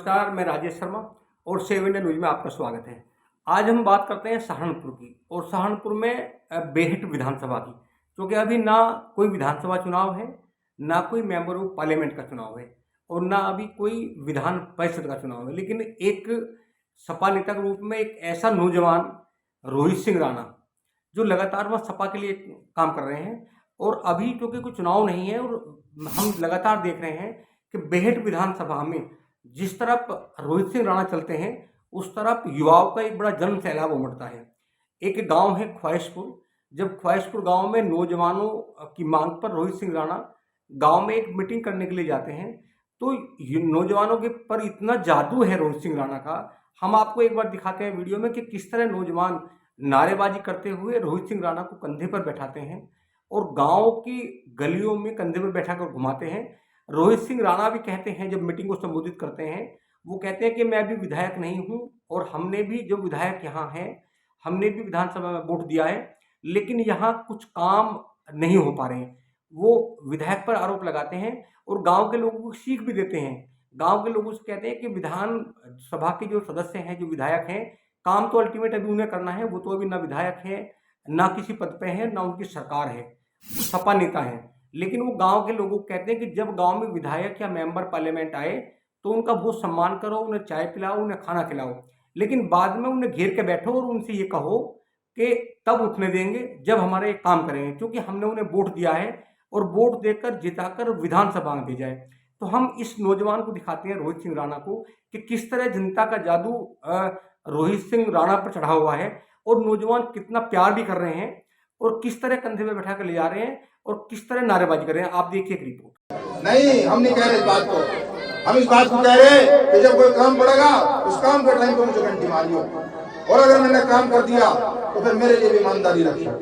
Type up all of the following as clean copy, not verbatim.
नमस्कार, मैं राजेश शर्मा और 7 इंडिया न्यूज में आपका स्वागत है। आज हम बात करते हैं सहारनपुर की, और सहारनपुर में बेहट विधानसभा की, क्योंकि अभी ना कोई विधानसभा चुनाव है, ना कोई मेंबर ऑफ पार्लियामेंट का चुनाव है और ना अभी कोई विधान परिषद का चुनाव है। लेकिन एक सपा नेता के रूप में एक ऐसा नौजवान रोहित सिंह राणा जो लगातार वह सपा के लिए काम कर रहे हैं, और अभी क्योंकि कोई चुनाव नहीं है और हम लगातार देख रहे हैं कि बेहट विधानसभा में जिस तरफ रोहित सिंह राणा चलते हैं उस तरफ युवाओं का एक बड़ा जन्म सैलाब उमड़ता है। एक गांव है ख्वाहिशपुर। जब ख्वाहिशपुर गांव में नौजवानों की मांग पर रोहित सिंह राणा गांव में एक मीटिंग करने के लिए जाते हैं, तो नौजवानों के पर इतना जादू है रोहित सिंह राणा का। हम आपको एक बार दिखाते हैं वीडियो में कि किस तरह नौजवान नारेबाजी करते हुए रोहित सिंह राणा को कंधे पर बैठाते हैं और गाँव की गलियों में कंधे पर बैठा कर घुमाते हैं। रोहित सिंह राणा भी कहते हैं, जब मीटिंग को संबोधित करते हैं, वो कहते हैं कि मैं अभी विधायक नहीं हूं और हमने भी जो विधायक यहाँ हैं हमने भी विधानसभा में वोट दिया है, लेकिन यहाँ कुछ काम नहीं हो पा रहे हैं। वो विधायक पर आरोप लगाते हैं और गांव के लोगों को सीख भी देते हैं। गांव के लोगों से कहते हैं कि विधानसभा के जो सदस्य हैं, जो विधायक हैं, काम तो अल्टीमेट अभी उन्हें करना है। वो तो अभी ना विधायक है, ना किसी पद पे है, ना उनकी सरकार है, सपा नेता है। लेकिन वो गांव के लोगों को कहते हैं कि जब गांव में विधायक या मेंबर पार्लियामेंट आए तो उनका बहुत सम्मान करो, उन्हें चाय पिलाओ, उन्हें खाना खिलाओ, लेकिन बाद में उन्हें घेर के बैठो और उनसे ये कहो कि तब उठने देंगे जब हमारे काम करेंगे, क्योंकि हमने उन्हें वोट दिया है और वोट देकर जिताकर विधानसभा में भेजा है। तो हम इस नौजवान को दिखाते हैं, रोहित सिंह राणा को, कि किस तरह जनता का जादू रोहित सिंह राणा पर चढ़ा हुआ है और नौजवान कितना प्यार भी कर रहे हैं और किस तरह कंधे में बैठा कर ले जा रहे हैं और किस तरह नारेबाजी कर रहे हैं। आप देखिए एक रिपोर्ट। नहीं, हम नहीं कह रहे इस बात को, हम इस बात को कह रहे हैं कि जब कोई काम पड़ेगा उस काम के टाइम पे मुझे घंटी मारियो, और अगर मैंने काम कर दिया तो फिर मेरे लिए भी ईमानदारी रखियो।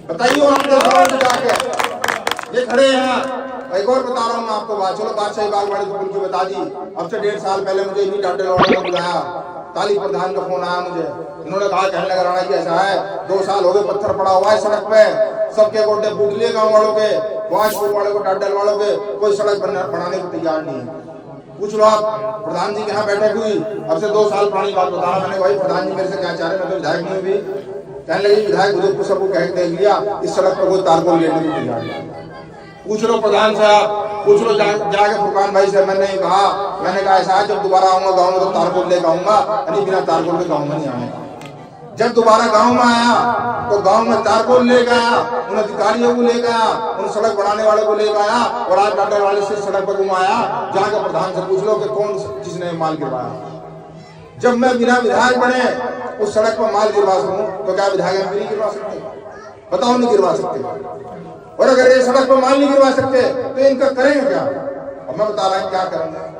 बताइए हमने सवाल जाके ये खड़े हैं। एक और बता रहा हूँ मैं आपको बात, चलो बादशाही बागवाड़ी स्कूल की बता दी। अब से 1.5 साल पहले मुझे इन्हीं डांटे वालों ने बुलाया, ताली प्रधान का फोन आया मुझे। इन्होंने कहा, कहने लगा राणा जी ऐसा है, 2 साल हो गए पत्थर पड़ा हुआ है सड़क पे, सबके गोटे फूट लिए गाँव वालों के, ख्वाहिशपुर वालों को, डाडल वालों के, कोई सड़क बनाने को तैयार नहीं है। पूछ लो आप प्रधान जी के यहाँ बैठक हुई, अब से 2 साल पुरानी बात बता रहा। मैंने भाई प्रधान जी मेरे से क्या चाह रहे, मैं तो विधायक नहीं हुई। कहने लगे विधायक बुजुर्ग को सबको कह देख लिया, इस सड़क पर कोई तारकोल लेने को तैयार नहीं। पूछ लो प्रधान साहब, पूछ लो जाके फुरकान भाई से। मैंने कहा ऐसा है, जब दोबारा आऊंगा गाँव में तो तारकोल लेकर आऊंगा, यानी बिना तारकोल के गाँव में नहीं आने। जब दोबारा गांव में आया तो गांव में तारकोल ले गया, उन अधिकारियों को ले गया, उन सड़क बनाने वाले को ले गया, और आज डाडर वाले से सड़क पर घुमाया। जाकर प्रधान से पूछ लो कि कौन जिसने माल गिरवाया। जब मैं बिना विधायक बने उस सड़क पर माल गिरवा सकूं तो क्या विधायक नहीं गिरवा सकते? बताओ, नहीं गिरवा सकते। और अगर ये सड़क पर माल नहीं गिरवा सकते तो इनका करेंगे क्या? और मैं बता रहा हूं क्या करेंगे।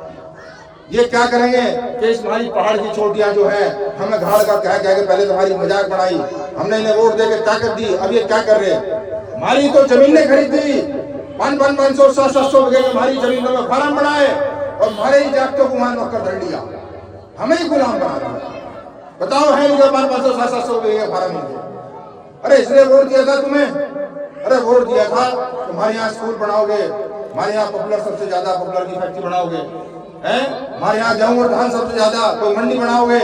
ये क्या करेंगे कि इस हमारी पहाड़ की चोटियां जो है, हमें घाड़ का कह के पहले तुम्हारी मजाक बनाई, हमने इन्हें वोट देकर ताकत दी। अब ये क्या कर रहे हैं? हमारी तो जमीनें खरीदी, 500 700 बीघे हमारी जमीनों में फार्म बनाए और हमारे ही जागतों को वहां नौकर धर लिया, हमें ही गुलाम बना दिया। बताओ, है 500 700 बीघे फार्म मिल गए। अरे इसलिए वोट दिया था तुम्हें, अरे वोट दिया था तुम्हारे यहाँ स्कूल बनाओगे, हमारे यहाँ पॉपुलर सबसे ज्यादा पॉपुलर की फैक्ट्री बनाओगे, हमारे यहाँ गेहूं और धान सबसे ज्यादा, कोई मंडी बनाओगे।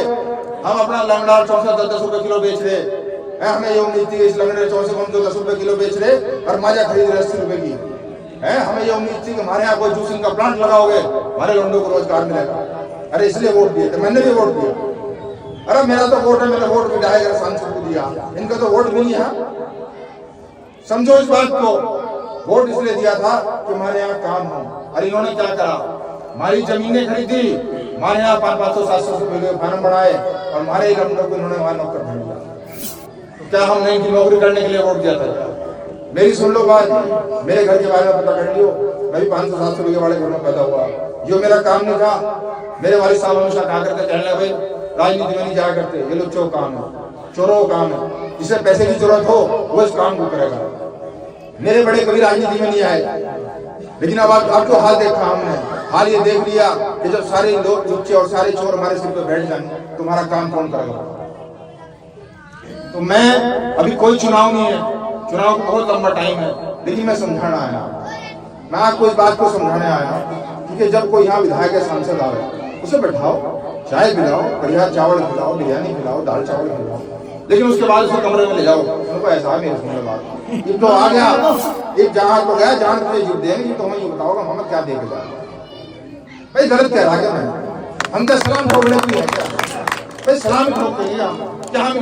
हम अपना लंगड़ा 10 रुपए किलो बेच रहे हैं, हमें ये उम्मीद थी इस लंगड़े 4 हम जो 10 रुपए किलो बेच रहे और माजा खरीद रहे 80 रुपए की है। हमें ये उम्मीद थी कि हमारे यहाँ कोई जूसिंग का प्लांट लगाओगे, हमारे लोगों को रोजगार मिलेगा। अरे इसलिए वोट दिए थे, मैंने भी वोट दिया। अरे मेरा तो वोट है, मैंने वोट विधायक सांसद को दिया, इनका तो वोट भी नहीं है। समझो इस बात को, वोट इसलिए दिया था कि हमारे यहाँ काम हो। और इन्होंने क्या करा? हमारी जमीनें खरीदी, हमारे यहाँ 500 700 रुपए फार्म बनाए और हमारे ही लंडों को इन्होंने वहां नौकर बना दिया। तो क्या हमने इनकी नौकरी करने के लिए वोट दिया था? मेरी सुन लो बात, मेरे घर के बारे में पता कर लियो। मैं भी 500 700 रुपए वाले घर में पैदा हुआ, जो मेरा काम नहीं था। मेरे वालिद साहब हमेशा कहा करते, कहने भाई राजनीति में नहीं जाया करते, ये लोग चोर काम है, चोरों का काम है, जिसे पैसे की जरूरत हो वो इस काम को करेगा। मेरे बड़े कभी राजनीति में नहीं आए, लेकिन अब तो हाल देखा हमने, हाल ये देख लिया कि जब सारे लोग लुच्चे और सारे चोर हमारे सिर पे बैठ जाए तुम्हारा काम कौन करेगा? तो मैं अभी कोई चुनाव नहीं है, चुनाव को बहुत लंबा टाइम है, लेकिन मैं समझाना आया, मैं आपको इस बात को समझाने आया कि जब कोई यहाँ विधायक या सांसद आवे उसे बैठाओ, चाय पिलाओ, बढ़िया चावल खिलाओ, बिरयानी खिलाओ, दाल चावल खिलाओ, लेकिन उसके बाद उसे कमरे में ले जाओ। उनको ऐसा है मेरे सुनने बात, ये तो आ गया, एक जहां तो गया, जान तुझे युद्ध देंगे तो हमें ये बताओगा मोहम्मद क्या देके जा रहा है। भाई गलत कह रहा क्या मैं, हम तो सलाम ठोकने की है क्या भाई, सलाम ठोक क्या हम